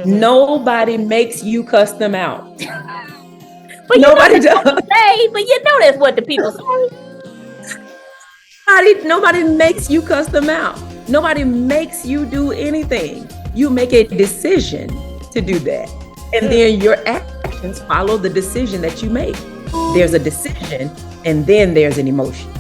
Nobody makes you cuss them out. But you know Nobody that's what does. we say. But you know that's what the people say. Nobody makes you cuss them out. Nobody makes you do anything. You make a decision to do that. And then your actions follow the decision that you make. There's a decision and then there's an emotion.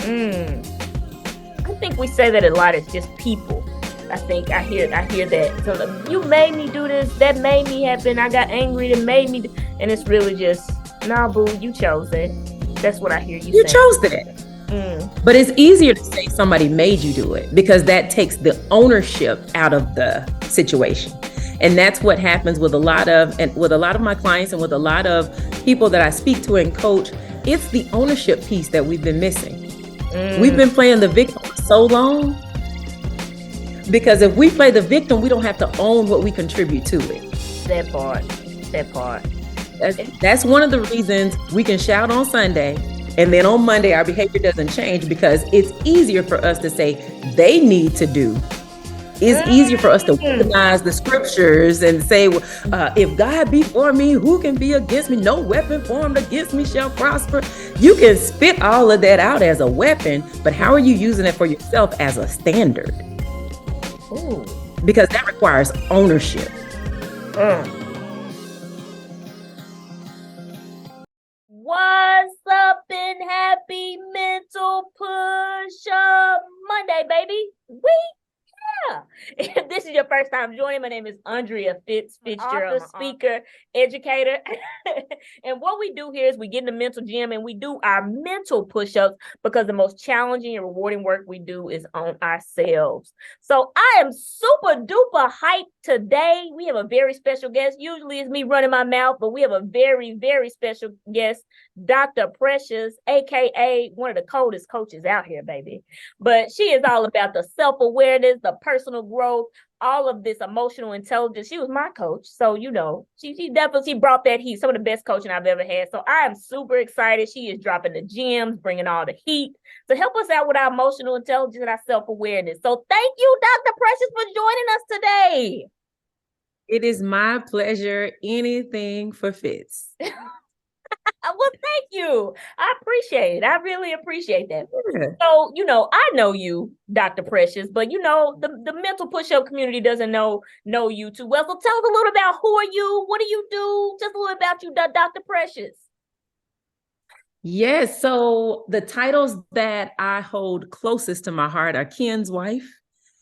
I think we say that a lot as just people. I think I hear that. So you made me do this. That made me happen. I got angry. That made me. And it's really just, nah, boo, you chose it. That's what I hear you You saying. chose that. But it's easier to say somebody made you do it because that takes the ownership out of the situation. And that's what happens with a lot of my clients and with a lot of people that I speak to and coach. It's the ownership piece that we've been missing. We've been playing the victim for so long because if we play the victim, we don't have to own what we contribute to it. That part. That's one of the reasons we can shout on Sunday and then on Monday our behavior doesn't change because it's easier for us to say they need to do. It's easier for us to recognize the scriptures and say, if God be for me, who can be against me? No weapon formed against me shall prosper. You can spit all of that out as a weapon, but how are you using it for yourself as a standard? Ooh. Because that requires ownership. What's up in Happy Mental Push-Up Monday, baby? If this is your first time joining, my name is Andrea Fitzgerald, speaker, educator. And what we do here is we get in the mental gym and we do our mental push-ups because the most challenging and rewarding work we do is on ourselves. So I am super duper hyped today. We have a very special guest. Usually it's me running my mouth, but we have a very, very special guest, Dr. Precious, aka one of the coldest coaches out here, baby. But she is all about the self-awareness, the personal growth, all of this emotional intelligence. She was my coach. So, you know, she definitely brought that heat, some of the best coaching I've ever had. So I am super excited. She is dropping the gems, bringing all the heat to help us out with our emotional intelligence and our self-awareness. So thank you, Dr. Precious, for joining us today. It is my pleasure. Anything for Fitz. Well, thank you. I appreciate it. I really appreciate that. Yeah. So, you know, I know you, Dr. Precious, but you know, the mental push-up community doesn't know you too well. So tell us a little about who are you? What do you do? Just a little about you, Dr. Precious. Yes. So the titles that I hold closest to my heart are Ken's wife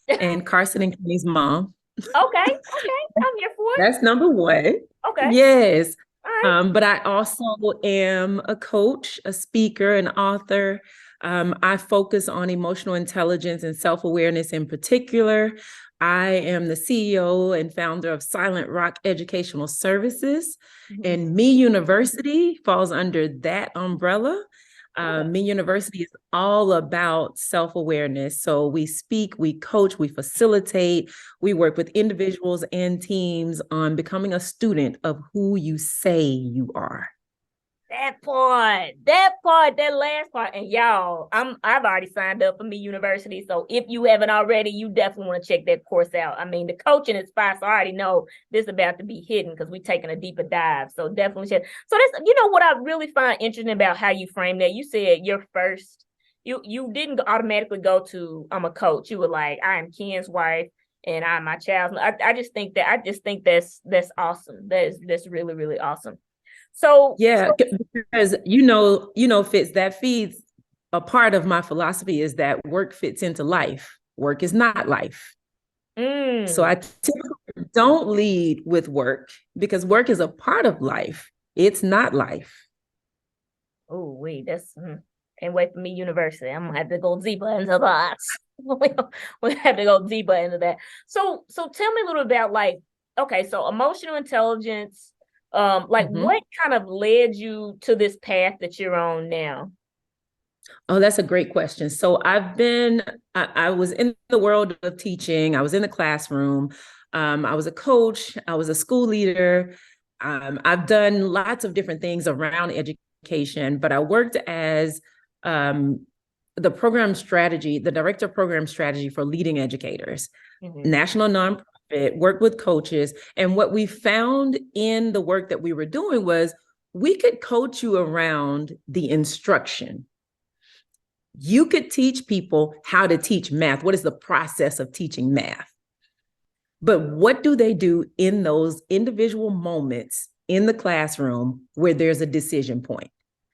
and Carson and Kenny's mom. Okay. I'm here for it. That's number one. Okay. Yes. Right. But I also am a coach, a speaker, an author. I focus on emotional intelligence and self-awareness in particular. I am the CEO and founder of Silent Rock Educational Services, and Me University falls under that umbrella. Me University is all about self-awareness. So we speak, we coach, we facilitate, we work with individuals and teams on becoming a student of who you say you are. That last part. And y'all, I've already signed up for Me University. So if you haven't already, you definitely want to check that course out. I mean, the coaching is fire, so I already know this is about to be hidden because we're taking a deeper dive. So definitely check. So that's, you know, what I really find interesting about how you frame that. You said your first, you didn't automatically go to I'm a coach. You were like, I am Ken's wife and I'm my child. I just think that's awesome. That's really, really awesome. So yeah, because you know, Fitz, that feeds a part of my philosophy is that work fits into life. Work is not life. So I typically don't lead with work because work is a part of life. It's not life. Oh, wait, that's can't wait for Me University. I'm gonna have to go deeper into that. We'll have to go deeper into that. So tell me a little about okay, so emotional intelligence. What kind of led you to this path that you're on now? Oh, that's a great question. So I was in the world of teaching. I was in the classroom. I was a coach. I was a school leader. I've done lots of different things around education, but I worked as the director of program strategy for leading educators, national nonprofit. nonprofit, worked with coaches. And what we found in the work that we were doing was we could coach you around the instruction. You could teach people how to teach math. What is the process of teaching math? But what do they do in those individual moments in the classroom where there's a decision point?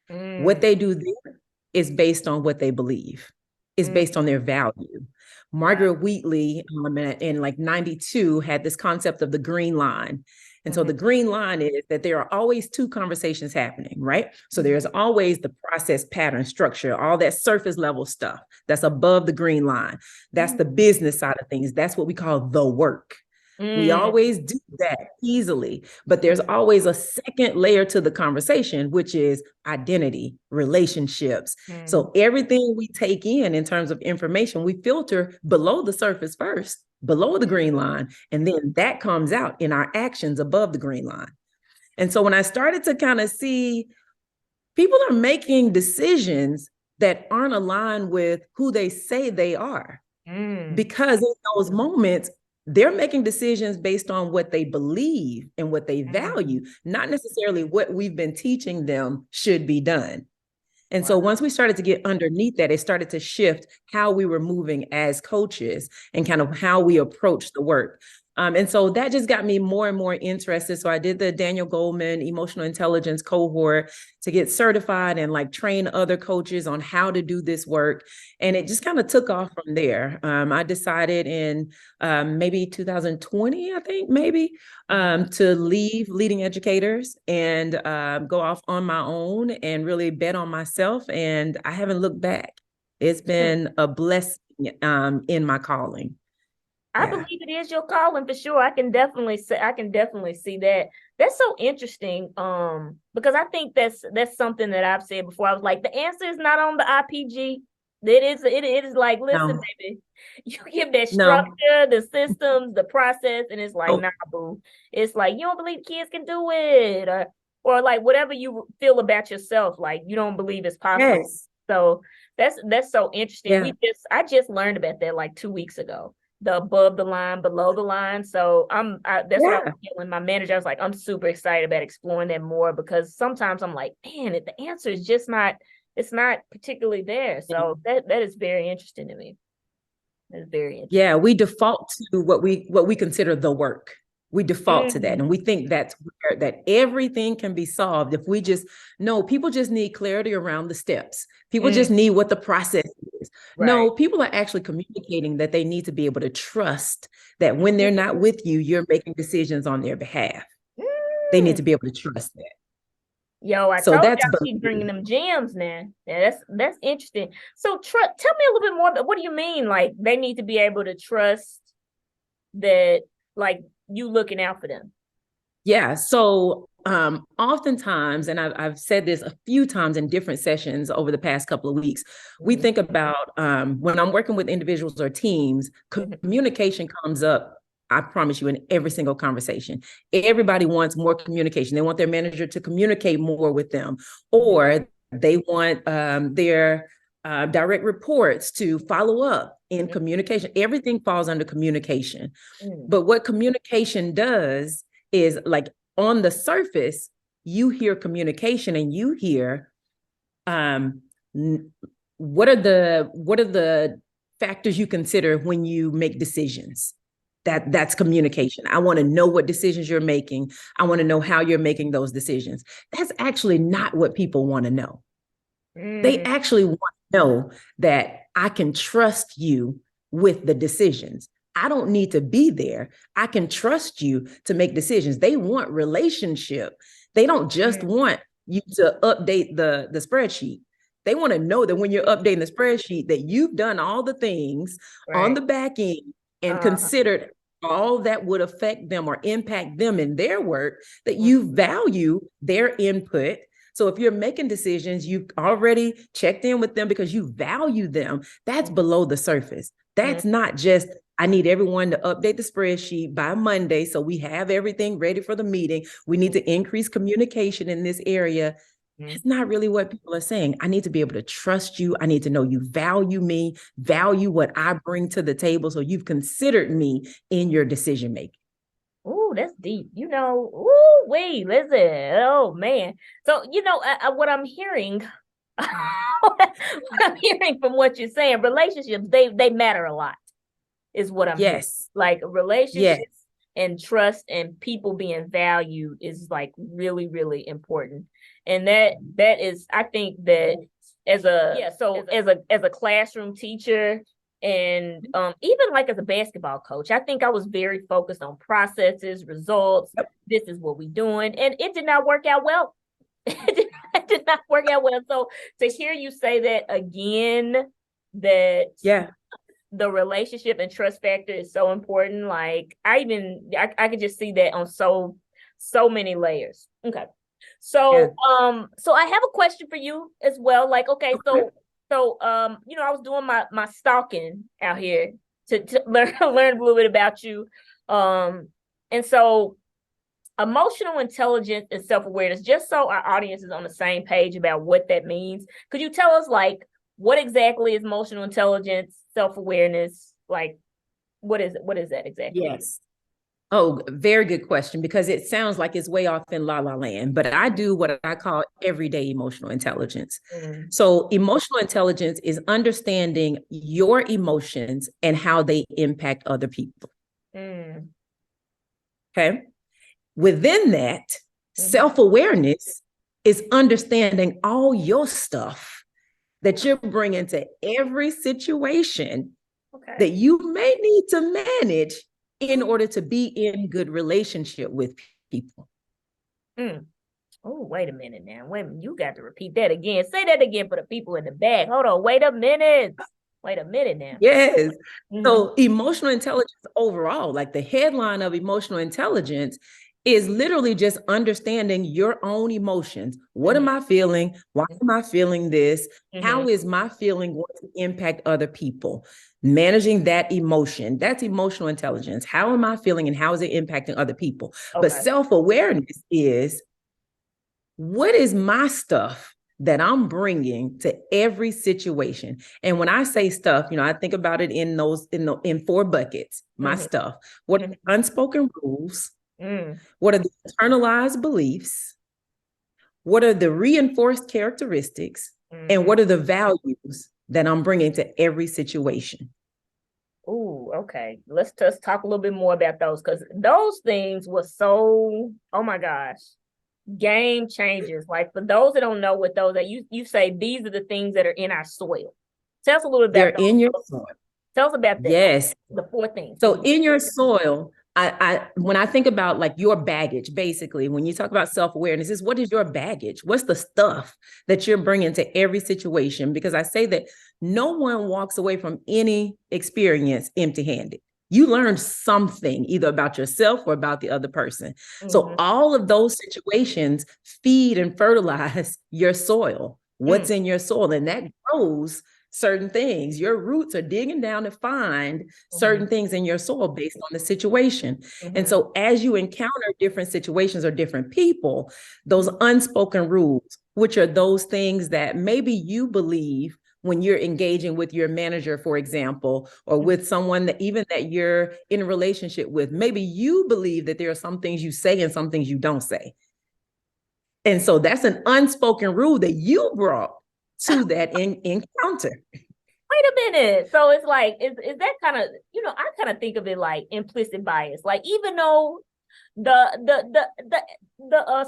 What they do there is based on what they believe. It's based on their value. Margaret Wheatley in like 92 had this concept of the green line. And so the green line is that there are always two conversations happening, right? So there's always the process, pattern, structure, all that surface level stuff that's above the green line. That's the business side of things. That's what we call the work. We always do that easily, but there's always a second layer to the conversation, which is identity, relationships. So everything we take in terms of information, we filter below the surface first, below the green line, and then that comes out in our actions above the green line. And so when I started to kind of see people are making decisions that aren't aligned with who they say they are, because in those moments, they're making decisions based on what they believe and what they value, not necessarily what we've been teaching them should be done. And so once we started to get underneath that, it started to shift how we were moving as coaches and kind of how we approach the work. And so that just got me more and more interested. So I did the Daniel Goleman emotional intelligence cohort to get certified and like train other coaches on how to do this work. And it just kind of took off from there. I decided in maybe 2020, I think maybe, to leave leading educators and go off on my own and really bet on myself. And I haven't looked back. It's been a blessing in my calling. I believe it is your calling for sure. I can definitely see that. That's so interesting. Because I think that's something that I've said before. I was like, the answer is not on the IPG. It is like, listen, baby, you give that structure, the systems, the process, and it's like, nah, boo. It's like, you don't believe kids can do it, or like whatever you feel about yourself, like you don't believe it's possible. Yes. So that's so interesting. Yeah. I just learned about that like 2 weeks ago. The above the line, below the line. So that's what I was telling my manager. I was like, I'm super excited about exploring that more, because sometimes I'm like, man, the answer is just not, it's not particularly there. So that is very interesting to me. That's very interesting. Yeah, we default to what we consider the work. We default to that. And we think that's where that everything can be solved if we just know. People just need clarity around the steps. People just need what the process is. Right. No, people are actually communicating that they need to be able to trust that when they're not with you, you're making decisions on their behalf. They need to be able to trust that. Yo, I told y'all keep bringing them gems now. Yeah, that's interesting. So tell me a little bit more about, what do you mean? Like they need to be able to trust that, like, you looking out for them? Yeah. So oftentimes, and I've said this a few times in different sessions over the past couple of weeks, we think about when I'm working with individuals or teams, communication comes up, I promise you, in every single conversation. Everybody wants more communication. They want their manager to communicate more with them, or they want their direct reports to follow up in communication. Everything falls under communication. But what communication does is, like, on the surface, you hear communication and you hear what are the factors you consider when you make decisions. That's communication. I want to know what decisions you're making. I want to know how you're making those decisions. That's actually not what people want to know. They actually want to know that I can trust you with the decisions. I don't need to be there. I can trust you to make decisions. They want relationship. They don't just want you to update the spreadsheet. They want to know that when you're updating the spreadsheet, that you've done all the things on the back end and considered all that would affect them or impact them in their work, that you value their input. So if you're making decisions, you've already checked in with them because you value them. That's below the surface. That's not just, I need everyone to update the spreadsheet by Monday so we have everything ready for the meeting. We need to increase communication in this area. It's not really what people are saying. I need to be able to trust you. I need to know you value me, value what I bring to the table. So you've considered me in your decision making. Oh, that's deep. Oh, wait, listen. Oh, man. So, what I'm hearing, what I'm hearing from what you're saying, relationships, they matter a lot, is what I'm hearing. Yes. Like relationships Yes. and trust and people being valued is like really, really important. And that is, I think that as a classroom teacher, and even like as a basketball coach, I think I was very focused on processes, results. Yep. This is what we're doing. And it did not work out well. It did not work out well. So to hear you say that again, that the relationship and trust factor is so important. Like I could just see that on so many layers. Okay. So so I have a question for you as well. Like, okay, so I was doing my stalking out here to learn a little bit about you. And so emotional intelligence and self-awareness, just so our audience is on the same page about what that means. Could you tell us like what exactly is emotional intelligence, self-awareness? Like what is that exactly? Yes. Oh, very good question, because it sounds like it's way off in la la land, but I do what I call everyday emotional intelligence. So emotional intelligence is understanding your emotions and how they impact other people. Okay. Within that, self-awareness is understanding all your stuff that you're bringing to every situation that you may need to manage in order to be in good relationship with people. Oh, wait a minute now. Wait a minute. You got to repeat that again. Say that again for the people in the back. Hold on. Wait a minute. Wait a minute now. Yes. So emotional intelligence overall, like the headline of emotional intelligence, is literally just understanding your own emotions. What am I feeling? Why am I feeling this? How is my feeling going to impact other people? Managing that emotion, that's emotional intelligence. How am I feeling and how is it impacting other people? But self-awareness is, what is my stuff that I'm bringing to every situation? And when I say stuff, I think about it in 4 buckets. My stuff. What are the unspoken rules? What are the internalized beliefs? What are the reinforced characteristics? And what are the values that I'm bringing to every situation? Oh, okay. Let's just talk a little bit more about those, because those things were so, oh my gosh, game changers. Like for those that don't know what those are, you say these are the things that are in our soil. Tell us a little bit about they're in your soil. Tell us about that. Yes. The 4 things. So in your soil, when I think about like your baggage, basically, when you talk about self-awareness, is what is your baggage? What's the stuff that you're bringing to every situation? Because I say that no one walks away from any experience empty-handed. You learned something either about yourself or about the other person. So all of those situations feed and fertilize your soil. What's in your soil? And that grows certain things. Your roots are digging down to find certain things in your soil based on the situation. And so as you encounter different situations or different people, those unspoken rules, which are those things that maybe you believe when you're engaging with your manager, for example, or with someone that you're in a relationship with, maybe you believe that there are some things you say and some things you don't say. And so that's an unspoken rule that you brought to that encounter. Wait a minute. So it's like, is that kind of, I kind of think of it like implicit bias. Like even though the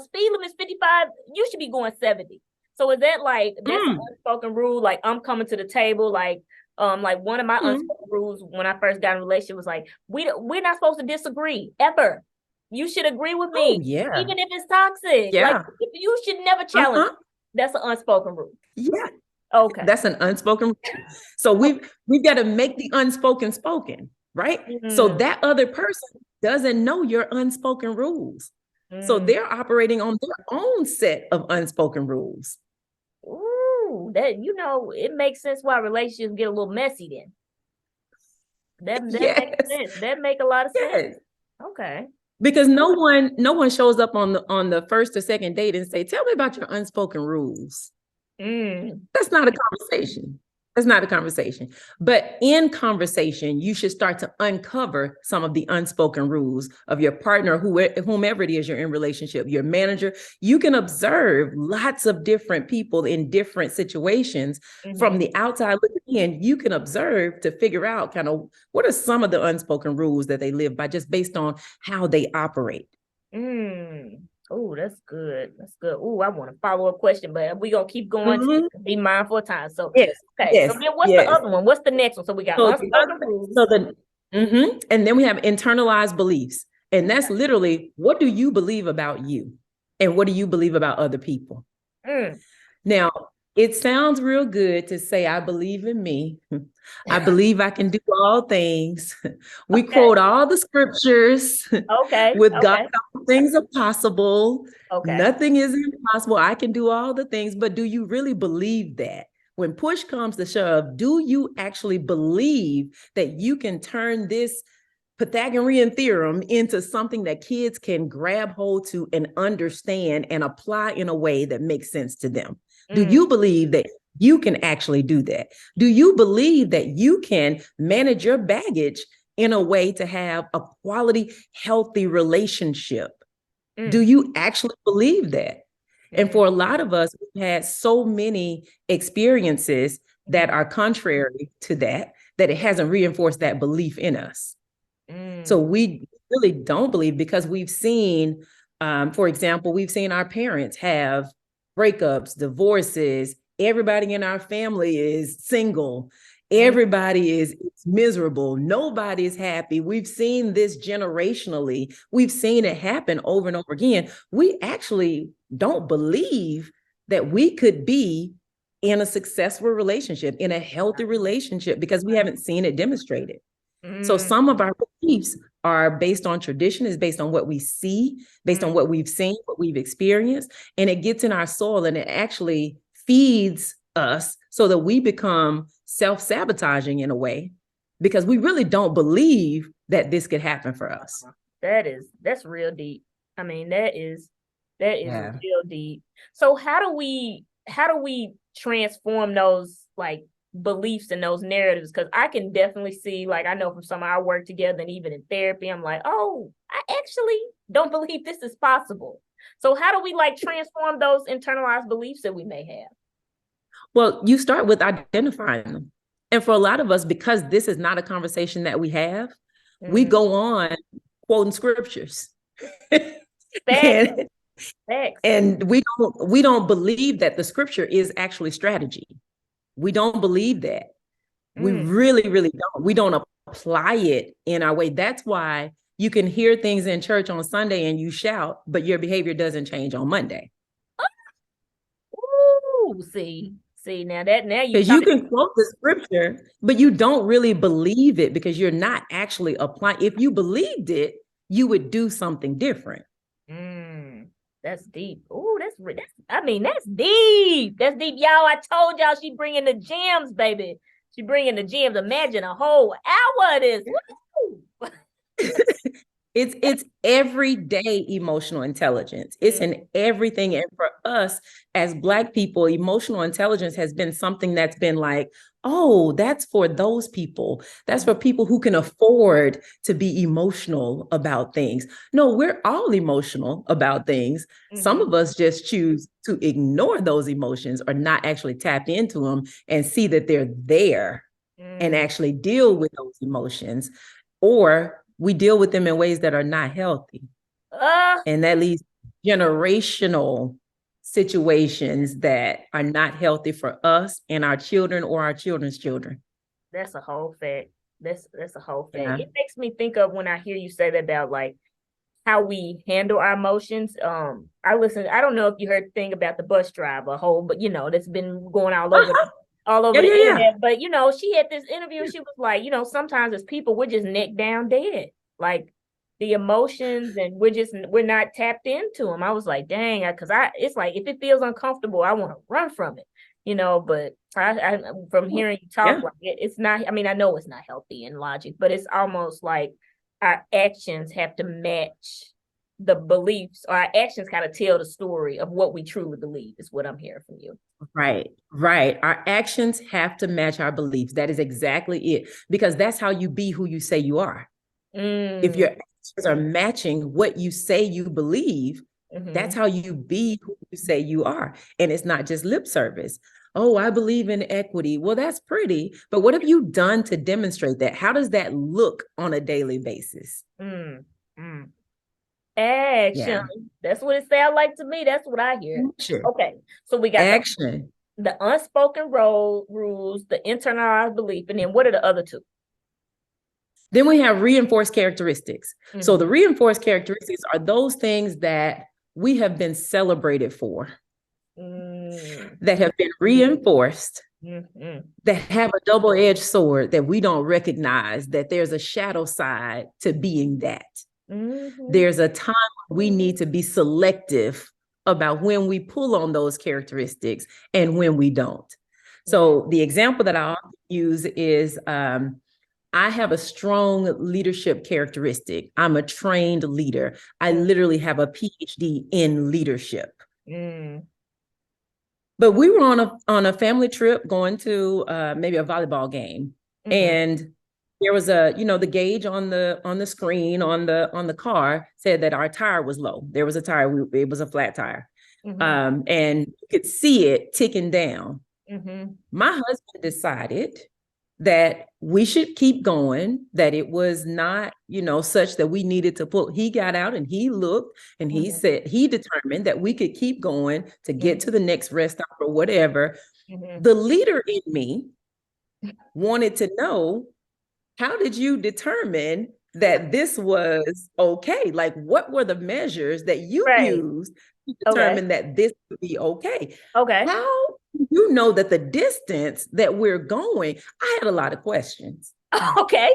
speed limit is 55, you should be going 70. So is that like that's an unspoken rule? Like I'm coming to the table, like one of my unspoken rules when I first got in a relationship was like we're not supposed to disagree ever. You should agree with me, even if it's toxic. Like you should never challenge. That's an unspoken rule. Yeah. Okay. That's an unspoken rule. So we've got to make the unspoken spoken, right? So that other person doesn't know your unspoken rules. So they're operating on their own set of unspoken rules. Ooh, that it makes sense why relationships get a little messy then. That makes sense. That make a lot of sense. Okay. Because no one shows up on the first or second date and say, tell me about your unspoken rules. That's not a conversation. That's not a conversation. But in conversation, you should start to uncover some of the unspoken rules of your partner, whomever it is you're in relationship, your manager. You can observe lots of different people in different situations from the outside looking in. You can observe to figure out kind of what are some of the unspoken rules that they live by just based on how they operate. Oh, that's good. That's good. Oh, I want a follow-up question, but we're gonna keep going to be mindful of time. So yes, okay. Yes, so then what's the other one? What's the next one? So we got unspoken rules. And then we have internalized beliefs. And that's literally, what do you believe about you? And what do you believe about other people? Now, it sounds real good to say, I believe in me. I believe I can do all things. We quote all the scriptures. With God, all things are possible. Nothing is impossible. I can do all the things. But do you really believe that? When push comes to shove, do you actually believe that you can turn this Pythagorean theorem into something that kids can grab hold to and understand and apply in a way that makes sense to them? Do you believe that you can actually do that? Do you believe that you can manage your baggage in a way to have a quality, healthy relationship? Do you actually believe that? And for a lot of us, we've had so many experiences that are contrary to that it hasn't reinforced that belief in us. So we really don't believe, because we've seen, for example, we've seen our parents have breakups, divorces. Everybody in our family is single. Everybody is miserable. Nobody is happy. We've seen this generationally. We've seen it happen over and over again. We actually don't believe that we could be in a successful relationship, in a healthy relationship, because we haven't seen it demonstrated. So some of our beliefs are based on tradition, is based on what we see, based on what we've seen, what we've experienced, and it gets in our soul and it actually feeds us so that we become self-sabotaging in a way, because we really don't believe that this could happen for us. That's real deep. I mean, that is real deep. So how do we transform those like beliefs and those narratives? Because I can definitely see, like, I know from some of our work together and even in therapy, I'm like, oh, I actually don't believe this is possible. So how do we like transform those internalized beliefs that we may have? Well, you start with identifying them. And for a lot of us, because this is not a conversation that we have, we go on quoting scriptures. And we don't believe that the scripture is actually strategy. We don't believe that. We really, really don't. We don't apply it in our way. That's why you can hear things in church on Sunday and you shout, but your behavior doesn't change on Monday. Ooh, see now because you can quote the scripture, but you don't really believe it because you're not actually applying. If you believed it, you would do something different. That's deep. Oh, that's deep. That's deep, y'all. I told y'all she bringing the gems, baby. She bringing the gems. Imagine a whole hour of this. It's everyday emotional intelligence. It's in everything. And for us as Black people, emotional intelligence has been something that's been like, oh, that's for those people. That's for people who can afford to be emotional about things. No, we're all emotional about things. Some of us just choose to ignore those emotions or not actually tap into them and see that they're there and actually deal with those emotions. Or we deal with them in ways that are not healthy. And that leads to generational situations that are not healthy for us and our children or our children's children. That's a whole fact. That's a whole fact. Yeah. It makes me think of when I hear you say that about like how we handle our emotions. I don't know if you heard the thing about the bus driver, but that's been going all over the internet. But she had this interview. She was like, sometimes as people, we're just neck down dead. Like the emotions, and we're not tapped into them. I was like, dang, because it's like if it feels uncomfortable, I want to run from it. But I from hearing you talk, like it's not. I mean, I know it's not healthy in logic, but it's almost like our actions have to match the beliefs, or our actions kind of tell the story of what we truly believe, is what I'm hearing from you. Right, right. Our actions have to match our beliefs. That is exactly it, because that's how you be who you say you are. If your actions are matching what you say you believe, that's how you be who you say you are. And it's not just lip service. Oh, I believe in equity. Well, that's pretty, but what have you done to demonstrate that? How does that look on a daily basis? Action. Yeah. That's what it sounds like to me. That's what I hear. Sure. Okay. So we got action. The unspoken rules, the internalized belief, and then what are the other two? Then we have reinforced characteristics. So the reinforced characteristics are those things that we have been celebrated for, that have been reinforced, that have a double-edged sword, that we don't recognize that there's a shadow side to being that. There's a time we need to be selective about when we pull on those characteristics and when we don't. So the example that I often use is, I have a strong leadership characteristic. I'm a trained leader. I literally have a PhD in leadership. But we were on a family trip going to maybe a volleyball game, and there was the gauge on the screen on the car said that our tire was low. There was a tire. It was a flat tire, and you could see it ticking down. My husband decided that we should keep going, that it was not, such that we needed to pull. He got out and he looked and he said, he determined that we could keep going to get to the next rest stop or whatever. The leader in me wanted to know, how did you determine that this was okay? Like, what were the measures that you used to determine that this would be okay? How do you know that the distance that we're going? I had a lot of questions. Okay.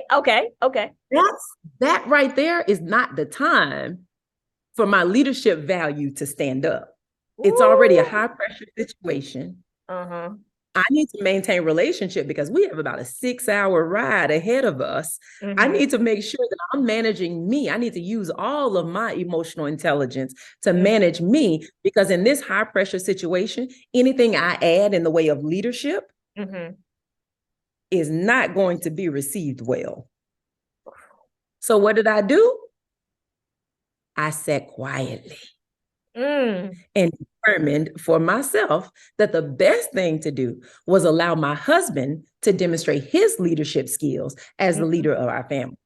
That right there is not the time for my leadership value to stand up. It's already a high pressure situation. I need to maintain relationship because we have about a 6-hour ride ahead of us. I need to make sure that I'm managing me. I need to use all of my emotional intelligence to manage me, because in this high pressure situation, anything I add in the way of leadership is not going to be received well. So what did I do? I sat quietly and determined for myself that the best thing to do was allow my husband to demonstrate his leadership skills as the leader of our family.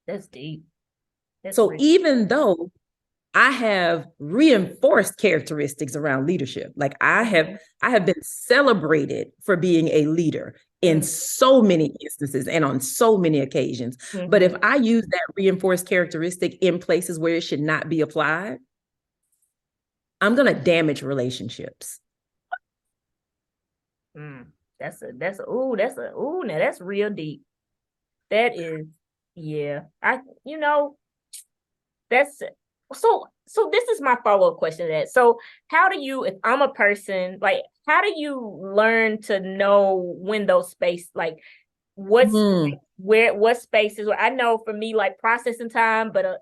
That's deep. So even though I have reinforced characteristics around leadership, like I have been celebrated for being a leader in so many instances and on so many occasions. But if I use that reinforced characteristic in places where it should not be applied, I'm going to damage relationships. Now that's real deep. That is, yeah. So this is my follow-up question to that. So how do you, if I'm a person, like, how do you learn to know when those space, like what spaces, where I know for me, like processing time, but a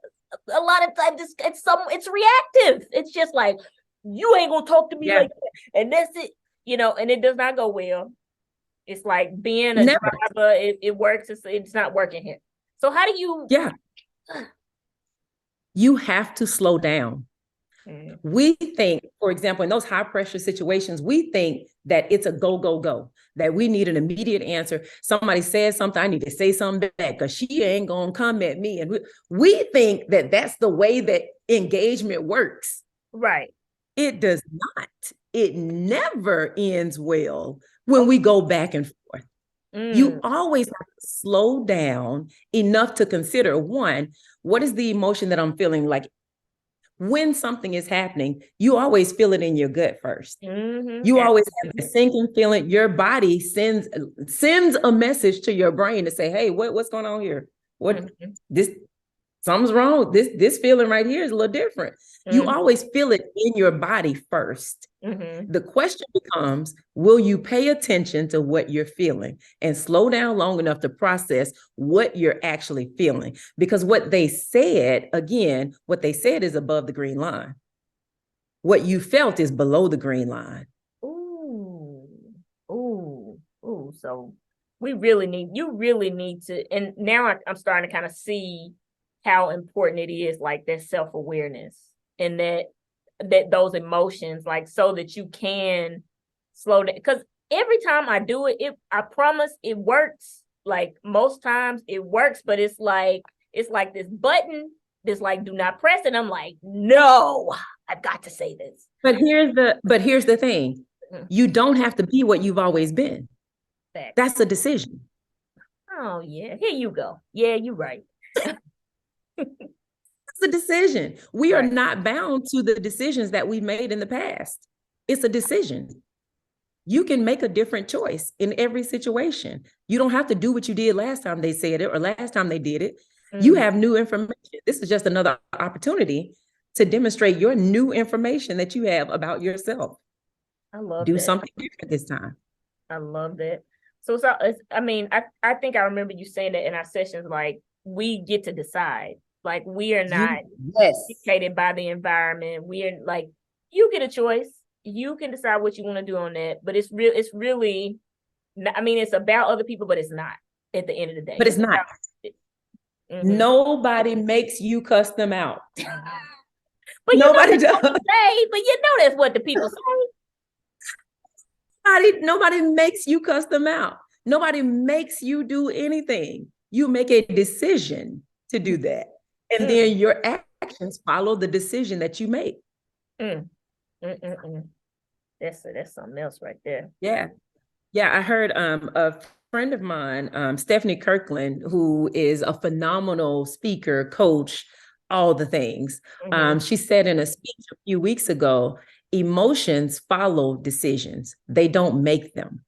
lot of times it's reactive. It's just like, you ain't gonna talk to me like that, and that's it, and it does not go well. It's like being a driver, it works, it's not working here. So how do you you have to slow down. We think, for example, in those high pressure situations, we think that it's a go, go, go, that we need an immediate answer. Somebody says something, I need to say something back because she ain't going to come at me. And we think that that's the way that engagement works. Right. It does not. It never ends well when we go back and forth. You always have to slow down enough to consider, one, what is the emotion that I'm feeling? Like, when something is happening, you always feel it in your gut first. You always have the sinking feeling. Your body sends a message to your brain to say, hey, what's going on here? something's wrong. This feeling right here is a little different. You always feel it in your body first. The question becomes, will you pay attention to what you're feeling and slow down long enough to process what you're actually feeling? Because what they said is above the green line. What you felt is below the green line. Ooh. So you really need to, and now I'm starting to kind of see how important it is, like that self-awareness and that those emotions, like, so that you can slow down. Because every time I do it, I promise it works. Like most times it works, but it's like this button that's like, do not press it. I'm like, no, I've got to say this. But here's the thing. You don't have to be what you've always been. That's a decision. Oh yeah, here you go. Yeah, you're right. It's a decision. We are not bound to the decisions that we made in the past. It's a decision. You can make a different choice in every situation. You don't have to do what you did last time they said it or last time they did it. You have new information. This is just another opportunity to demonstrate your new information that you have about yourself. I love do something different this time. I love that. So I mean, I think I remember you saying that in our sessions, like, we get to decide. Like, we are not dictated by the environment. We are like, you get a choice. You can decide what you want to do on that. But it's really, I mean, it's about other people, but it's not at the end of the day. But it's not. Nobody makes you cuss them out. But nobody does. But you know that's what the people say. Nobody makes you cuss them out. Nobody makes you do anything. You make a decision to do that. And then your actions follow the decision that you make. That's something else right there. Yeah. I heard a friend of mine, Stephanie Kirkland, who is a phenomenal speaker, coach, all the things. She said in a speech a few weeks ago, emotions follow decisions. They don't make them.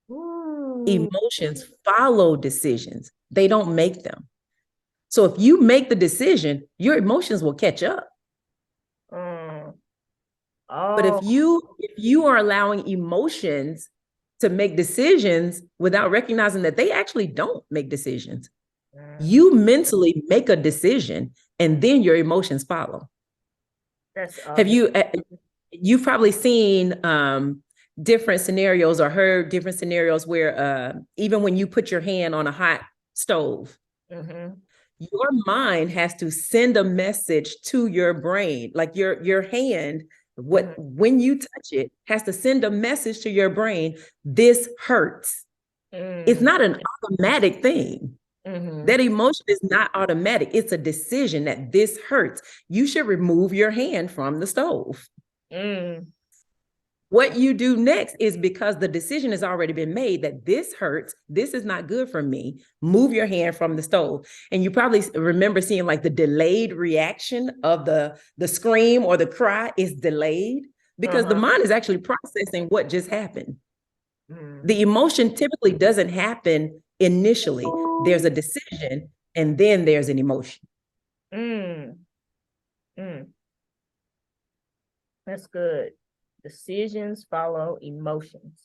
Emotions follow decisions. They don't make them. So if you make the decision, your emotions will catch up. But if you are allowing emotions to make decisions without recognizing that they actually don't make decisions, you mentally make a decision and then your emotions follow. You've probably seen different scenarios or heard different scenarios where even when you put your hand on a hot stove, your mind has to send a message to your brain, like your hand, when you touch it, has to send a message to your brain, this hurts. It's not an automatic thing. That emotion is not automatic. It's a decision that this hurts. You should remove your hand from the stove. What you do next is, because the decision has already been made that this hurts, this is not good for me, move your hand from the stove. And you probably remember seeing like the delayed reaction of the scream or the cry is delayed because the mind is actually processing what just happened. The emotion typically doesn't happen initially. There's a decision and then there's an emotion. That's good. Decisions follow emotions.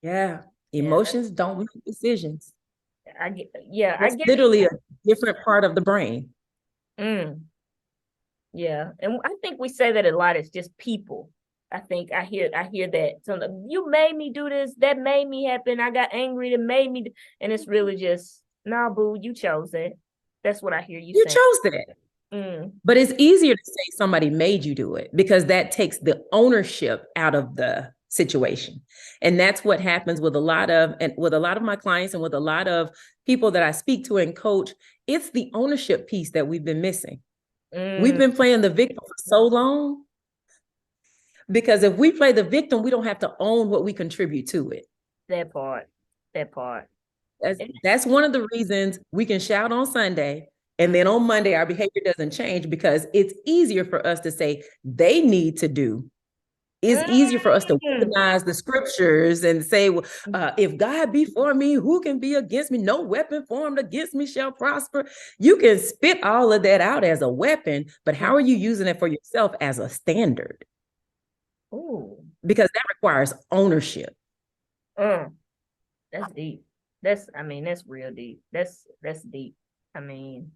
Yeah. Emotions don't make decisions. I get literally a different part of the brain. Yeah. And I think we say that a lot. It's just people. I think I hear that. So you made me do this. That made me happen. I got angry. That made me. And it's really just, nah, boo, you chose it. That's what I hear you saying. You chose that. But it's easier to say somebody made you do it because that takes the ownership out of the situation. And that's what happens with a lot of my clients and with a lot of people that I speak to and coach. It's the ownership piece that we've been missing. We've been playing the victim for so long, because if we play the victim, we don't have to own what we contribute to it. That part. That's one of the reasons we can shout on Sunday, and then on Monday, our behavior doesn't change, because it's easier for us to say they need to do It's easier for us to Mm. recognize the scriptures and say, well, if God be for me, who can be against me? No weapon formed against me shall prosper. You can spit all of that out as a weapon, but how are you using it for yourself as a standard? Ooh. Because that requires ownership. That's deep. That's real deep. That's deep. I mean,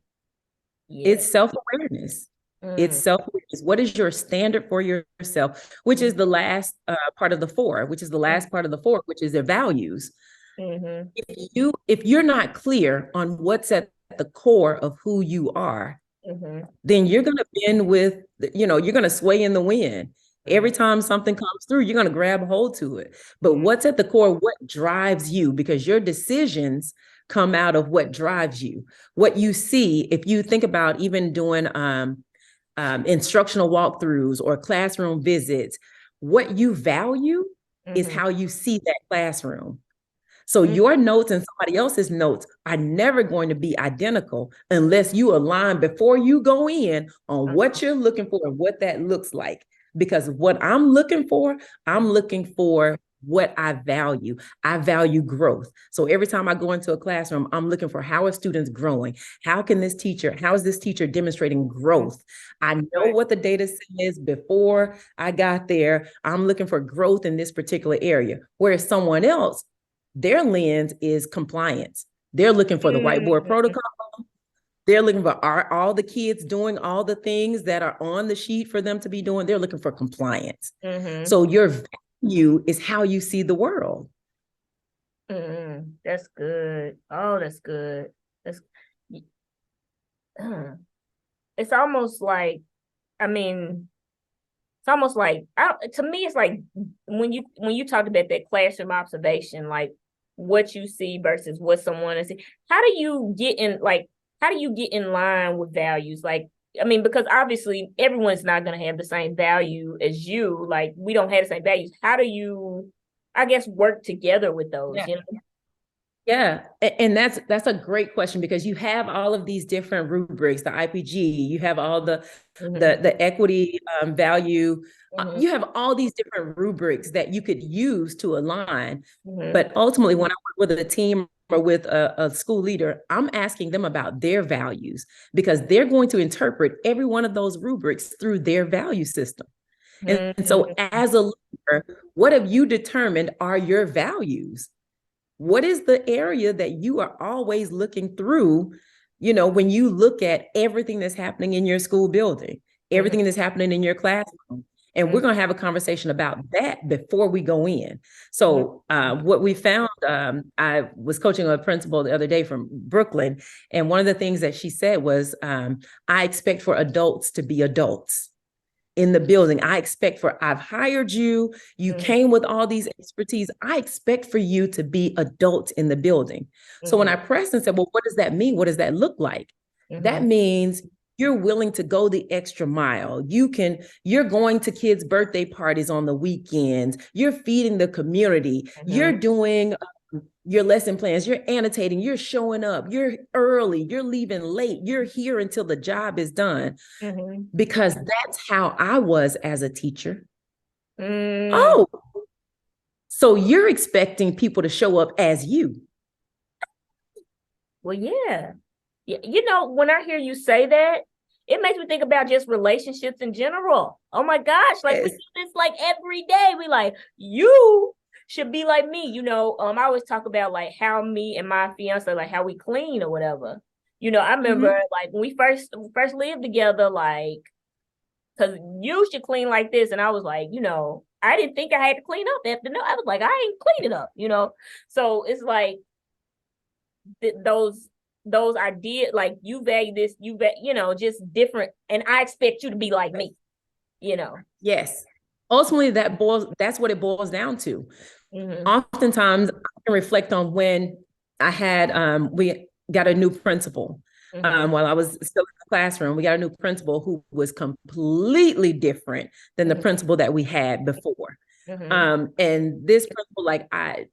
yeah. It's self-awareness. It's self-awareness. What is your standard for yourself? Which is the last part of the four, which is the last part of the four, which is their values. If you're not clear on what's at the core of who you are, then you're going to bend with, you're going to sway in the wind. Every time something comes through, you're going to grab hold to it. But what's at the core, what drives you? Because your decisions come out of what drives you. What you see, if you think about even doing instructional walkthroughs or classroom visits, what you value is how you see that classroom. So your notes and somebody else's notes are never going to be identical unless you align before you go in on what you're looking for and what that looks like. Because what I'm looking for what I value. I value growth. So every time I go into a classroom, I'm looking for how are students growing? How is this teacher demonstrating growth? I know what the data says before I got there. I'm looking for growth in this particular area. Whereas someone else, their lens is compliance. They're looking for the whiteboard protocol. They're looking for are all the kids doing all the things that are on the sheet for them to be doing? They're looking for compliance. So your value is how you see the world. That's good. Oh, that's good. It's almost like, to me, it's like when you talked about that classroom observation, like what you see versus what someone is seeing. How do you get in line with values? Because obviously everyone's not going to have the same value as you. Like, we don't have the same values. How do you, I guess, work together with those? Yeah. Yeah, and that's a great question, because you have all of these different rubrics, the IPG, you have all the equity value, you have all these different rubrics that you could use to align. But ultimately, when I work with a team or with a school leader, I'm asking them about their values, because they're going to interpret every one of those rubrics through their value system. And so as a leader, what have you determined are your values? What is the area that you are always looking through, when you look at everything that's happening in your school building, everything that's happening in your classroom? And we're going to have a conversation about that before we go in. So what we found, I was coaching a principal the other day from Brooklyn, and one of the things that she said was, I expect for adults to be adults in the building. I've hired you, came with all these expertise. I expect for you to be adults in the building. So when I pressed and said, well, what does that mean? What does that look like? That means you're willing to go the extra mile. You're going to kids' birthday parties on the weekends. You're feeding the community. You're doing your lesson plans, you're annotating, you're showing up, you're early, you're leaving late, you're here until the job is done, because that's how I was as a teacher. Oh, so you're expecting people to show up as you. Well, yeah. When I hear you say that, it makes me think about just relationships in general. Oh my gosh, we do this every day. We you should be like me. I always talk about how me and my fiance, how we clean or whatever. I remember when we first lived together, because you should clean like this. And I was I didn't think I had to clean up after. No, I was I ain't clean it up, So it's those ideas, you value this, just different. And I expect you to be like me, Yes. Ultimately, that's what it boils down to. Oftentimes I can reflect on when I had, we got a new principal. While I was still in the classroom, we got a new principal who was completely different than the principal that we had before. And this principal, like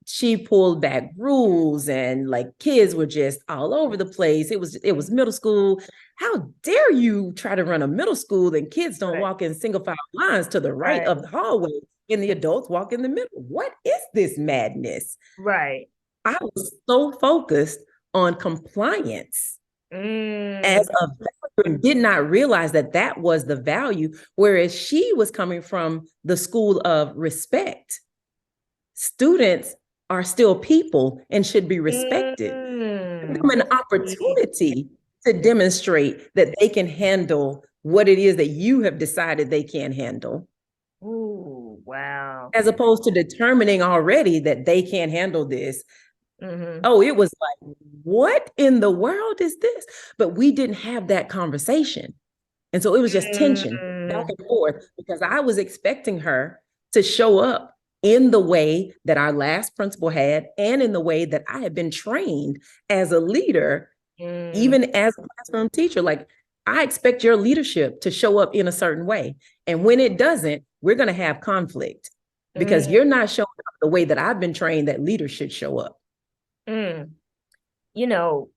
she pulled back rules and like kids were just all over the place. It was middle school. How dare you try to run a middle school and kids don't walk in single file lines to the right of the hallway and the adults walk in the middle? What is this madness? Right. I was so focused on compliance as a veteran, did not realize that that was the value, whereas she was coming from the school of respect. Students are still people and should be respected. Give them an opportunity to demonstrate that they can handle what it is that you have decided they can't handle. Ooh, wow. As opposed to determining already that they can't handle this. Oh, it was like, what in the world is this? But we didn't have that conversation. And so it was just tension back and forth because I was expecting her to show up in the way that our last principal had and in the way that I had been trained as a leader, even as a classroom teacher. Like, I expect your leadership to show up in a certain way. And when it doesn't, we're going to have conflict because you're not showing up the way that I've been trained that leaders should show up. You know,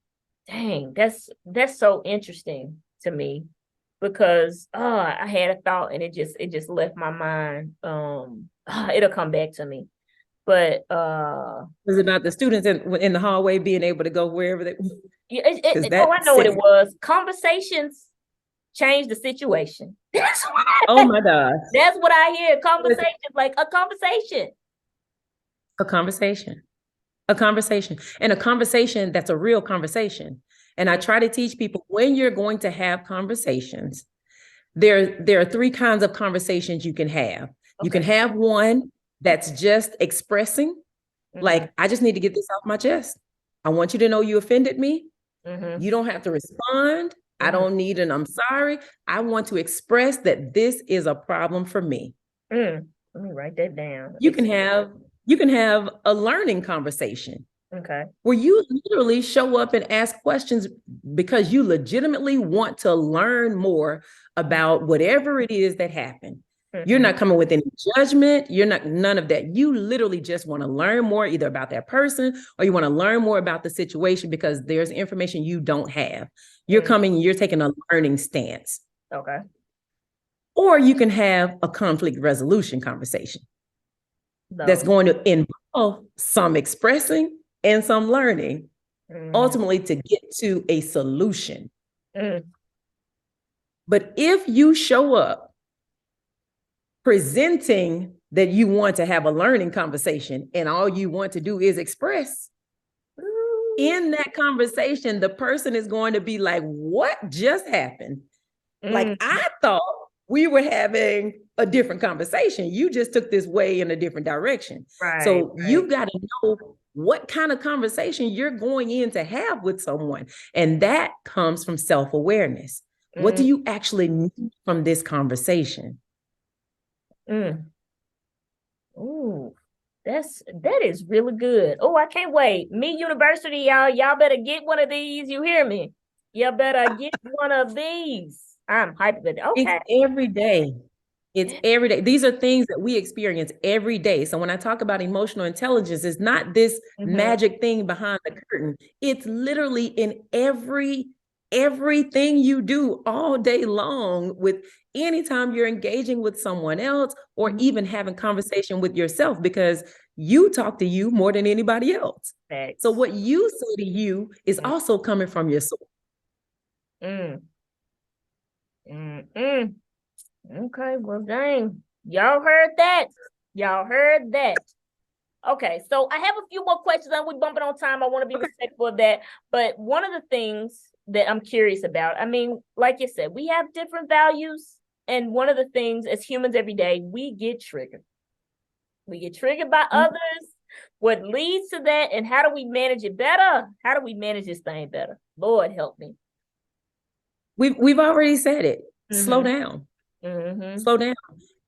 dang, that's so interesting to me because I had a thought and it just left my mind. It'll come back to me. But it was about the students in the hallway being able to go wherever they I know what it was. Conversations change the situation. Oh my gosh. That's what I hear. Conversations, like a conversation. A conversation. A conversation, and a conversation that's a real conversation. And I try to teach people when you're going to have conversations, there are three kinds of conversations you can have. Okay. You can have one that's just expressing, like, I just need to get this off my chest. I want you to know you offended me. You don't have to respond. I don't need an I'm sorry. I want to express that this is a problem for me. Let me write that down. You can have a learning conversation. Okay. Where you literally show up and ask questions because you legitimately want to learn more about whatever it is that happened. You're not coming with any judgment. You're not, none of that. You literally just want to learn more either about that person or you want to learn more about the situation because there's information you don't have. You're coming, you're taking a learning stance. Okay. Or you can have a conflict resolution conversation. That's going to involve some expressing and some learning, ultimately to get to a solution. But if you show up presenting that you want to have a learning conversation and all you want to do is express, in that conversation, the person is going to be like, what just happened? Like, I thought we were having a different conversation. You just took this way in a different direction. So you've got to know what kind of conversation you're going in to have with someone. And that comes from self-awareness. What do you actually need from this conversation? Ooh, that is really good. Oh, I can't wait. Me University, y'all better get one of these. You hear me? Y'all better get one of these. I'm hyped with it. Okay. It's every day. It's every day. These are things that we experience every day. So when I talk about emotional intelligence, it's not this magic thing behind the curtain. It's literally in everything you do all day long, with anytime you're engaging with someone else or even having conversation with yourself, because you talk to you more than anybody else. Thanks. So what you say to you is also coming from your soul. Okay, well, dang. Y'all heard that? Y'all heard that? Okay, so I have a few more questions and we're bumping on time. I want to be respectful of that. But one of the things that I'm curious about, I mean, like you said, we have different values. And one of the things as humans every day, we get triggered. We get triggered by others. What leads to that, and how do we manage it better? How do we manage this thing better? Lord, help me. We've already said it. Slow down. Slow down.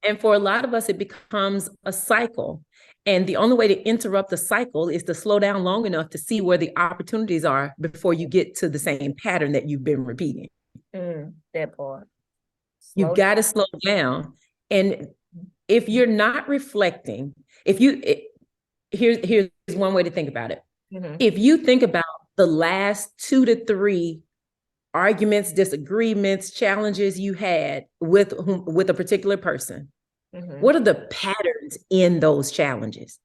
And for a lot of us, it becomes a cycle. And the only way to interrupt the cycle is to slow down long enough to see where the opportunities are before you get to the same pattern that you've been repeating. That part. You've got to slow down. And if you're not reflecting, here's one way to think about it. If you think about the last 2 to 3 arguments, disagreements, challenges you had with a particular person, what are the patterns in those challenges?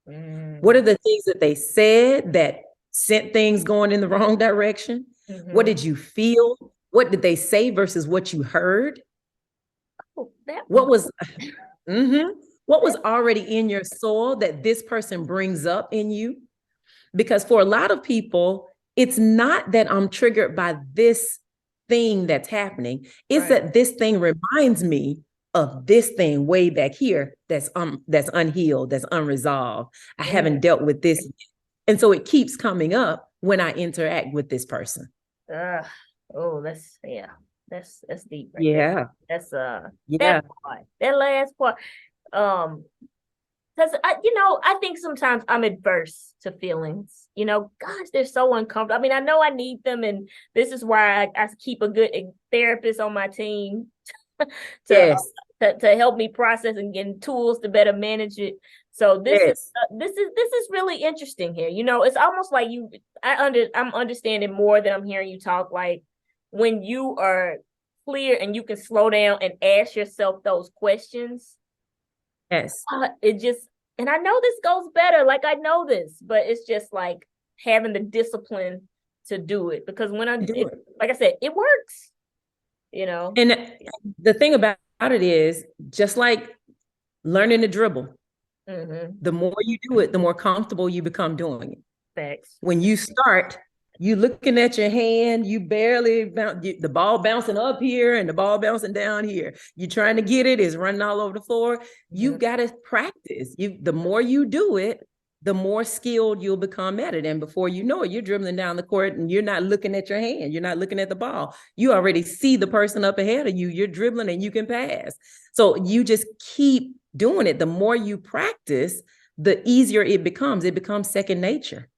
What are the things that they said that sent things going in the wrong direction? What did you feel? What did they say versus what you heard? What was already in your soul that this person brings up in you? Because for a lot of people, it's not that I'm triggered by this thing that's happening. It's that this thing reminds me of this thing way back here that's unhealed, that's unresolved. I haven't dealt with this yet. And so it keeps coming up when I interact with this person. That's deep. Right there. That's that part, that last part. Because I think sometimes I'm adverse to feelings. Gosh, they're so uncomfortable. I mean, I know I need them, and this is why I keep a good therapist on my team to help me process and get tools to better manage it. So this is really interesting here. It's almost like I'm understanding more than I'm hearing you talk. Like when you are clear and you can slow down and ask yourself those questions. Yes. And I know this goes better. Like I know this, but it's just like having the discipline to do it, because when like I said, it works. And the thing about it is, just like learning to dribble, the more you do it, the more comfortable you become doing it. Facts. When you start, you looking at your hand, you barely the ball bouncing up here and the ball bouncing down here. You're trying to get it, it's running all over the floor. You've got to practice. The more you do it, the more skilled you'll become at it. And before you know it, you're dribbling down the court and you're not looking at your hand. You're not looking at the ball. You already see the person up ahead of you. You're dribbling and you can pass. So you just keep doing it. The more you practice, the easier it becomes. It becomes second nature.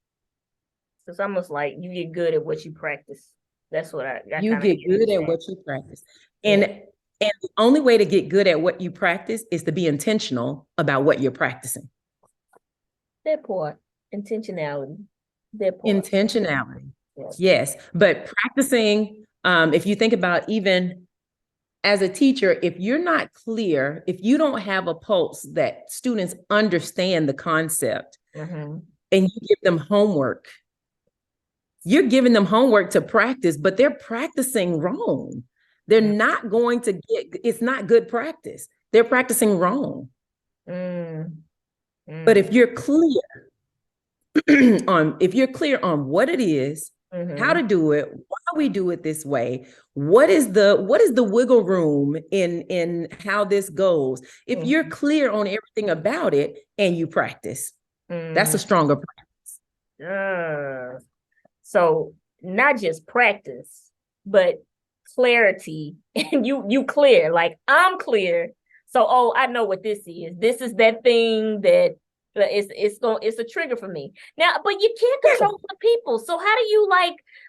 It's almost like you get good at what you practice. That's what you get good at what you practice. And the only way to get good at what you practice is to be intentional about what you're practicing. That part. Intentionality. That part. Intentionality. Yes. But practicing, if you think about even as a teacher, if you're not clear, if you don't have a pulse that students understand the concept and you give them homework, you're giving them homework to practice, but they're practicing wrong. They're not going to it's not good practice. They're practicing wrong. But if you're clear on what it is, how to do it, why we do it this way, what is the wiggle room in how this goes? If you're clear on everything about it and you practice, that's a stronger practice. So not just practice, but clarity. And you clear, like I'm clear. So, I know what this is. This is that thing that it's a trigger for me. Now, but you can't control the people. So how do you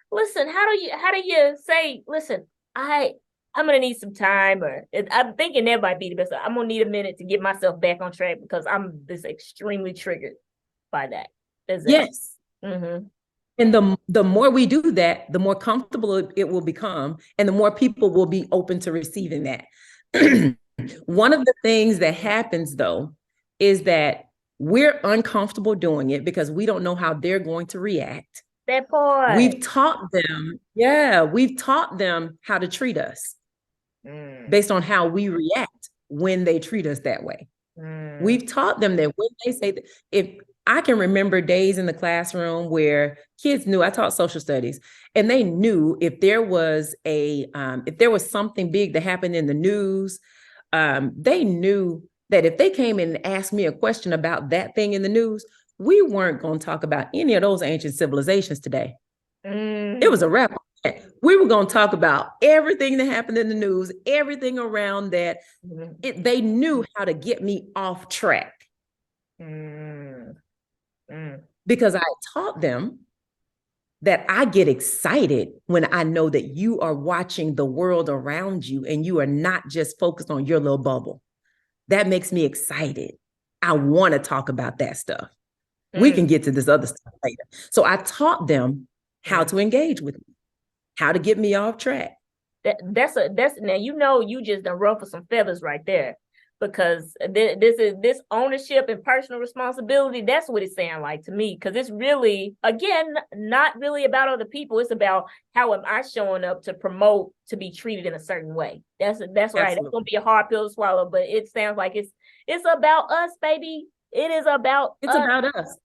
listen, how do you say, listen, I'm gonna need some time, or I'm thinking that might be the best. I'm gonna need a minute to get myself back on track because I'm this extremely triggered by that. Yes. And the more we do that, the more comfortable it will become, and the more people will be open to receiving that. One of the things that happens, though, is that we're uncomfortable doing it because we don't know how they're going to react. That part. We've taught them how to treat us based on how we react when they treat us that way. We've taught them that when they say that, if I can remember days in the classroom where kids knew, I taught social studies, and they knew if there was something big that happened in the news, they knew that if they came in and asked me a question about that thing in the news, we weren't going to talk about any of those ancient civilizations today. It was a wrap. We were going to talk about everything that happened in the news, everything around that. They knew how to get me off track. Because I taught them that I get excited when I know that you are watching the world around you and you are not just focused on your little bubble. That makes me excited. I want to talk about that stuff. We can get to this other stuff later. So I taught them how to engage with me, how to get me off track. That's now, you just done ruffle some feathers right there, because this ownership and personal responsibility. That's what it sounds like to me, because it's really, again, not really about other people. It's about how am I showing up to promote to be treated in a certain way. That's right. Absolutely. That's gonna be a hard pill to swallow, but it sounds like it's about us, baby. It is about us.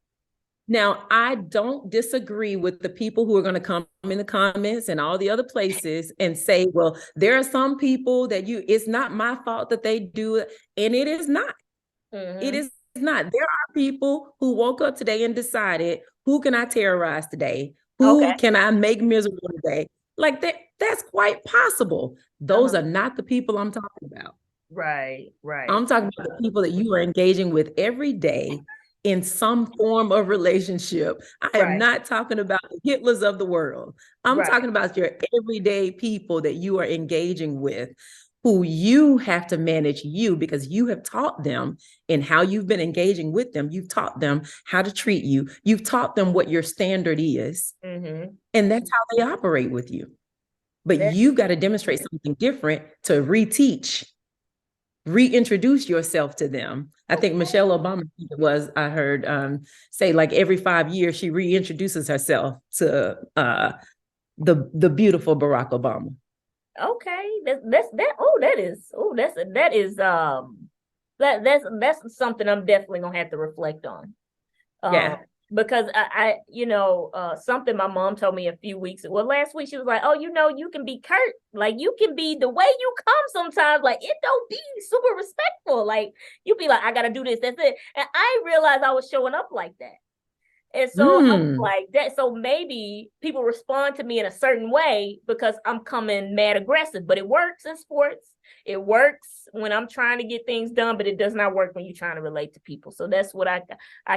Now, I don't disagree with the people who are going to come in the comments and all the other places and say, well, there are some people that it's not my fault that they do it. And it is not. It is not. There are people who woke up today and decided, who can I terrorize today? Who can I make miserable today? Like that's quite possible. Those are not the people I'm talking about. Right. I'm talking about the people that you are engaging with every day in some form of relationship. I am not talking about the Hitlers of the world. I'm talking about your everyday people that you are engaging with, who you have to manage because you have taught them in how you've been engaging with them. You've taught them how to treat you. You've taught them what your standard is. And that's how they operate with you. But you've got to demonstrate something different to reintroduce yourself to them. I think Michelle Obama I heard say, like, every 5 years she reintroduces herself to the beautiful Barack Obama. Okay, that's something I'm definitely gonna have to reflect on. Because I something my mom told me last week, she was like, oh, you can be curt, like you can be the way you come sometimes, like it don't be super respectful, like you be like, I gotta do this, that's it. And I realized I was showing up like that. And so I'm like that. So maybe people respond to me in a certain way because I'm coming mad aggressive, but it works in sports. It works when I'm trying to get things done, but it does not work when you're trying to relate to people. So that's what I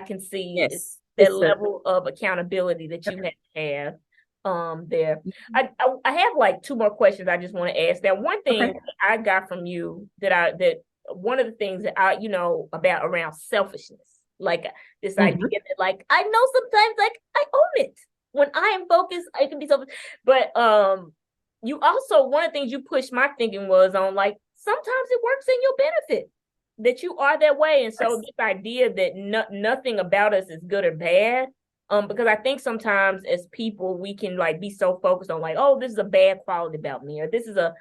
can see. Yes. That level of accountability that you have there. I have like 2 more questions I just want to ask. That one thing I got from you that one of the things that I about around selfishness, like this idea that, like, I know sometimes, like, I own it when I am focused, I can be selfish, but you also, one of the things you pushed my thinking was on, like, sometimes it works in your benefit that you are that way. And so this idea that nothing about us is good or bad, because I think sometimes as people, we can, like, be so focused on, like, oh, this is a bad quality about me, or this is a,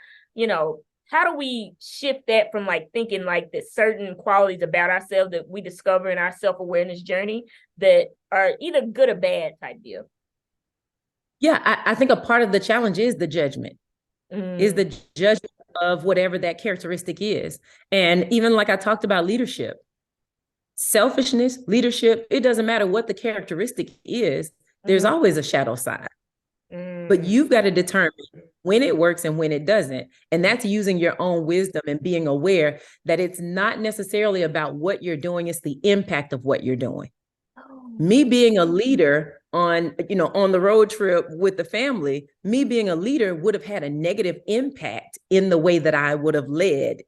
how do we shift that from, like, thinking like that certain qualities about ourselves that we discover in our self-awareness journey that are either good or bad type deal? Yeah, I think a part of the challenge is the judgment, is the judgment of whatever that characteristic is. And even like I talked about leadership, selfishness, leadership, it doesn't matter what the characteristic is, there's always a shadow side. But you've got to determine when it works and when it doesn't. And that's using your own wisdom and being aware that it's not necessarily about what you're doing, it's the impact of what you're doing. Me being a leader on the road trip with the family, me being a leader would have had a negative impact in the way that I would have led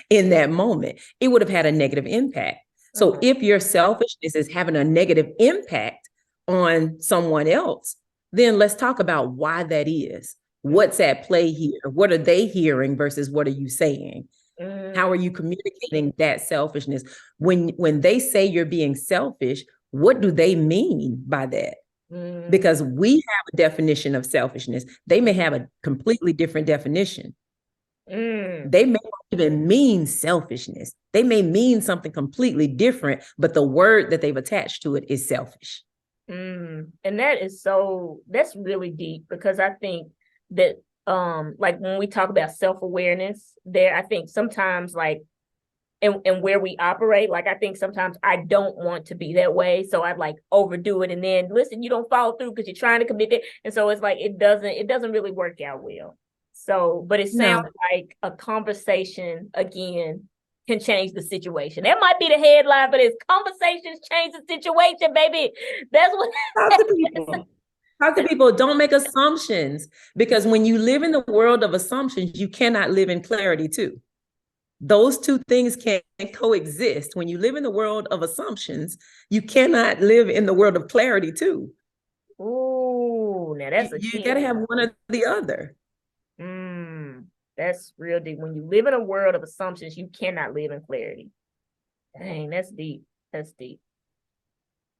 in that moment. It would have had a negative impact. So if your selfishness is having a negative impact on someone else, then let's talk about why that is. What's at play here? What are they hearing versus what are you saying? How are you communicating that selfishness? When they say you're being selfish, what do they mean by that? Because we have a definition of selfishness. They may have a completely different definition. They may not even mean selfishness. They may mean something completely different, but the word that they've attached to it is selfish. And that's really deep, because I think that like when we talk about self-awareness there, I think sometimes, like, and where we operate, like, I think sometimes I don't want to be that way, so I like overdo it, and then listen, you don't follow through because you're trying to commit it, and so it's like it doesn't really work out well. So, but it sounds like a conversation again can change the situation. That might be the headline, but it's conversations change the situation, baby. That's what. Talk to people. Don't make assumptions, because when you live in the world of assumptions, you cannot live in clarity too. Those two things can't coexist. When you live in the world of assumptions, you cannot live in the world of clarity too. Ooh, now that's You got to have one or the other. That's real deep. When you live in a world of assumptions, you cannot live in clarity. Dang, that's deep. That's deep.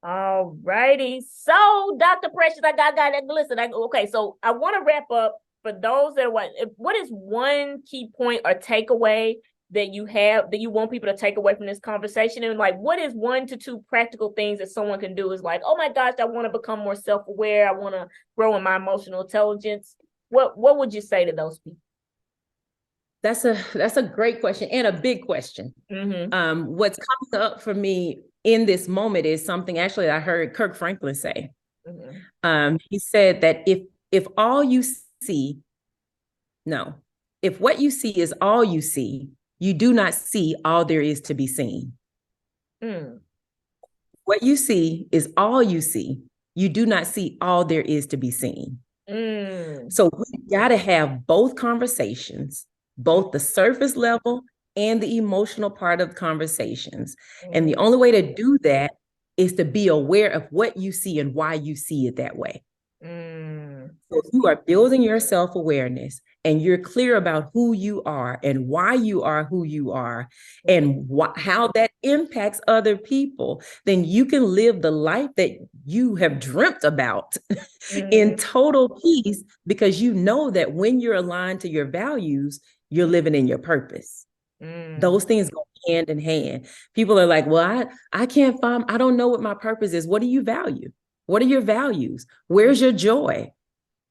All righty. So, Dr. Precious, I got listen. Okay, so I want to wrap up for those that what is one key point or takeaway that you have that you want people to take away from this conversation? And like, what is 1 to 2 practical things that someone can do is like, oh my gosh, I want to become more self-aware. I want to grow in my emotional intelligence. What would you say to those people? That's a great question and a big question. What's coming up for me in this moment is something actually I heard Kirk Franklin say. He said that if all you see, no, if what you see is all you see, you do not see all there is to be seen. What you see is all you see. You do not see all there is to be seen. So we got to have both conversations, both the surface level and the emotional part of conversations. And the only way to do that is to be aware of what you see and why you see it that way. So if you are building your self-awareness and you're clear about who you are and why you are who you are and how that impacts other people, then you can live the life that you have dreamt about in total peace, because you know that when you're aligned to your values, you're living in your purpose. Those things go hand in hand. People are like, well, I can't find, I don't know what my purpose is. What do you value? What are your values? Where's your joy?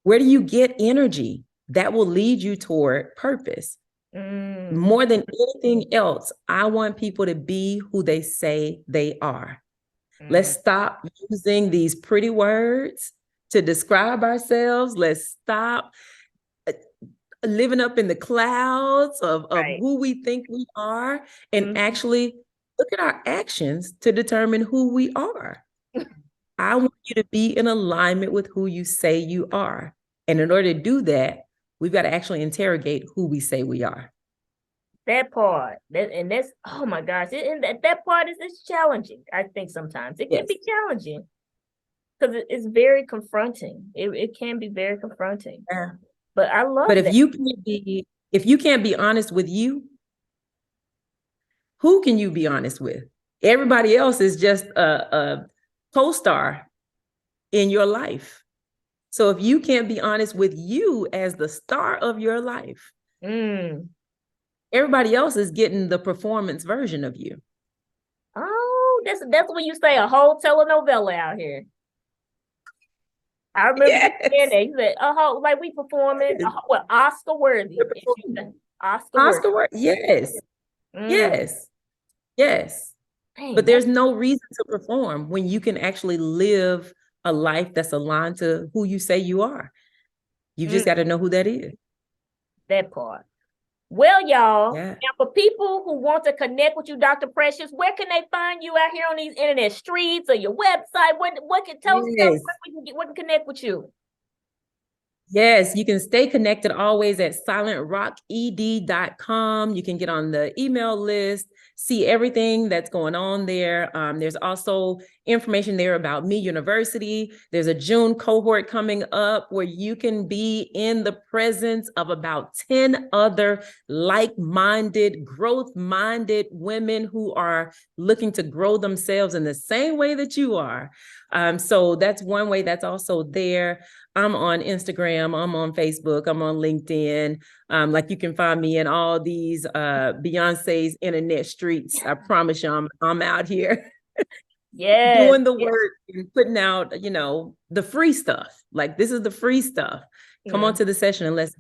Where do you get energy that will lead you toward purpose? More than anything else, I want people to be who they say they are. Let's stop using these pretty words to describe ourselves. Let's stop living up in the clouds of who we think we are, and actually look at our actions to determine who we are. I want you to be in alignment with who you say you are. And in order to do that, we've got to actually interrogate who we say we are. That part, that's, oh my gosh, that part is challenging. I think sometimes it can be challenging because it's very confronting. It can be very confronting. Yeah. But I love But that. if you can't be honest with you, who can you be honest with? Everybody else is just a co-star in your life. So if you can't be honest with you as the star of your life, everybody else is getting the performance version of you. Oh, that's when you say a whole telenovela out here. I remember saying that. He said, like we performing, Oscar worthy. Oscar worthy. Yes. Yes. Dang, but there's no reason to perform when you can actually live a life that's aligned to who you say you are. You just got to know who that is. That part. Well, y'all, now for people who want to connect with you, Dr. Precious, where can they find you out here on these internet streets or your website? What can tell us where can connect with you? Yes, you can stay connected always at silentrocked.com. You can get on the email list, see everything that's going on there. There's also information there about Me University. There's a June cohort coming up where you can be in the presence of about 10 other like-minded, growth-minded women who are looking to grow themselves in the same way that you are. So that's one way that's also there. I'm on Instagram, I'm on Facebook, I'm on LinkedIn. Like you can find me in all these Beyonce's internet streets. I promise you, I'm out here doing the work and putting out, the free stuff. Like this is the free stuff. Come on to the session and let's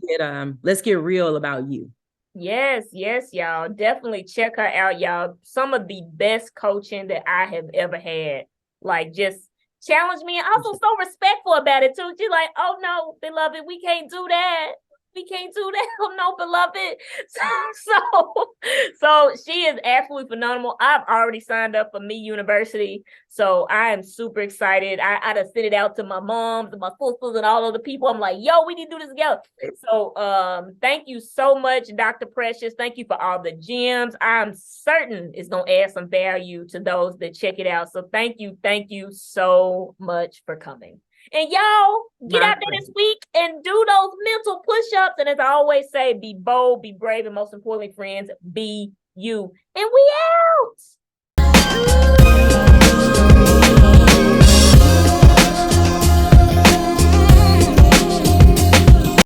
get real about you. Yes, y'all. Definitely check her out, y'all. Some of the best coaching that I have ever had. Like just challenge me and also so respectful about it too. She's like, oh no, beloved, we can't do that. We can't do that. Oh, no, beloved. So she is absolutely phenomenal. I've already signed up for Me University, so I am super excited. I done sent it out to my moms and my sisters and all other people. I'm like, yo, we need to do this together. So thank you so much, Dr. Precious. Thank you for all the gems. I'm certain it's gonna add some value to those that check it out. So thank you so much for coming. And y'all get out there this week and do those mental push-ups. And as I always say, be bold, be brave, and most importantly, friends, be you. And we out.